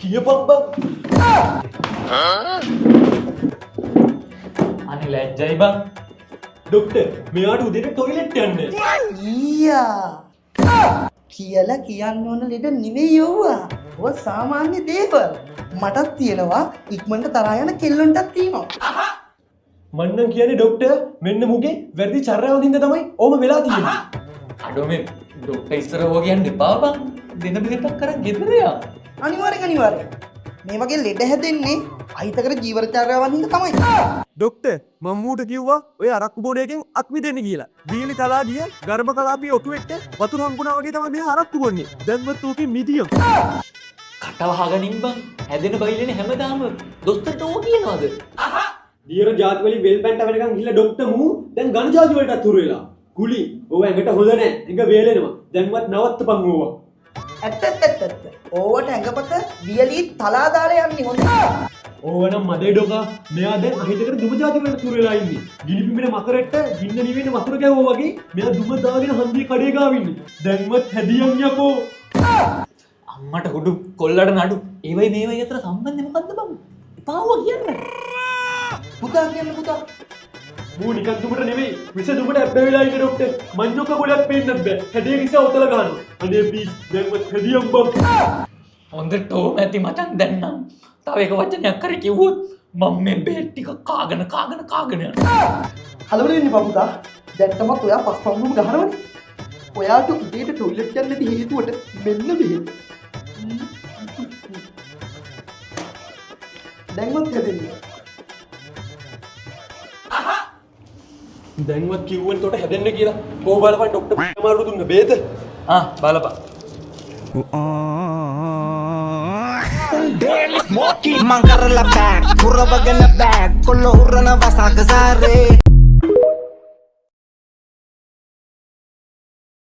කියපන් බං. අනේ ලැජ්ජයි බං. ડોක්ටර් මෙයාට උදේට টয়ලට් යන්න. ඊයා කියලා කියන්න ඕන ලෙඩ නෙවෙයි යෝවා. ඔය සාමාන්‍ය දේවල්. මටත් තියෙනවා ඉක්මනට තරහා යන කෙල්ලොන්ටත් තියෙනවා. මන්නම් කියන්නේ ડોක්ටර් මෙන්න මුගේ වැරදි චර්යාවකින් හින්දා තමයි ඕම වෙලා තියෙන්නේ. අඩෝ මේ ડોක්ටර් ඉස්සර ඕවා කියන්න එපා බං. දෙන බෙහෙතක් කරන් ගෙදර යා. අනිවාර්යෙන්. මේ වගේ ලෙඩ හැදෙන්නේ අහිතකර ජීවනචර්යාවන් හින්දා තමයි. ඩොක්ටර් මම මූට කිව්වා ඔය අරක්කු බොන එකෙන් අත් මිදෙන්න කියලා. බීලි තලා ගිය ගර්භ කලාපී ඔටුවෙක්ට වතුර හම්බුණා වගේ තමයි මෙයා අරක්කු බොන්නේ. දැන්වත් ඌකේ මිදියම්. කට වහගනින් බං. හැදෙන බයිලනේ හැමදාම දොස්තරට ඕවා කියනවාද? දියර ජාති වලින් වෙල් බැන්ට වෙනකන් ගිහිල්ලා ડોක්ටර් මූ දැන් ඝන ජාති වලටත් හුරු වෙලා. කුලි ඕවා ඇඟට හොඳ නැහැ. ඇඟ වේලෙනවා. දැන්වත් නවත්තපන් ඕවා. ඇත්ත. ඕවට ඇඟපත වියලි තලා දාලා යන්නේ හොඳ. ඕවනම් මදේ ඩොකා මෙයා දැන් අහිතකට දුම ජාති වලට හුරු වෙලා ඉන්නේ. ගිනි පිඹින මකරෙට්ට ගින්න නිවෙන්න වතුර කැවුවා වගේ මෙයා දුම දාගෙන හන්දියේ කඩේ ගාව ඉන්නේ. දැන්වත් හැදියන් යකෝ. අම්මට හුඩු කොල්ලට නඩු. ඒවයි මේවයි අතර සම්බන්ධය මොකද්ද බං? එපාවුවා කියන්න. පුතා කියන්න පුතා. මූ නිකන් දුමට නෙවෙයි විස දුමට ඇබ්බ වෙලා ඉන්නේ ડોක්ටර්. මඤ්ඤොක්ක ගොඩක් පේන්නත් බෑ. හැදිය කිස ඔතල ගන්නවා. අනේ ප්ලීස් දැන්වත් හැදියම් බං. හොඳට ඕම ඇති මචං දැන් නම්. තව එක වචනයක් කරේ කිව්වොත් මම මේ බෙහෙත් ටික කාගෙන යනවා. කලබල වෙන්න එපා පුතා. දැන් තමයි ඔයා පස් පම්බුම ගහනවනේ. ඔයාට උදේට টয়ලට් යන්න නැති හේතුවට මෙන්න බෙහෙත්. දැන්වත් හැදෙන්නේ. දැන්වත් කිව්වන් තොට හැදෙන්න කියලා. කොහොම බලපන් ડોක්ටර් මාරු දුන්න බේත. බලපන්. Daily smoking, man karla bag, kurra bagana bag, kollo urrana vasaka sare.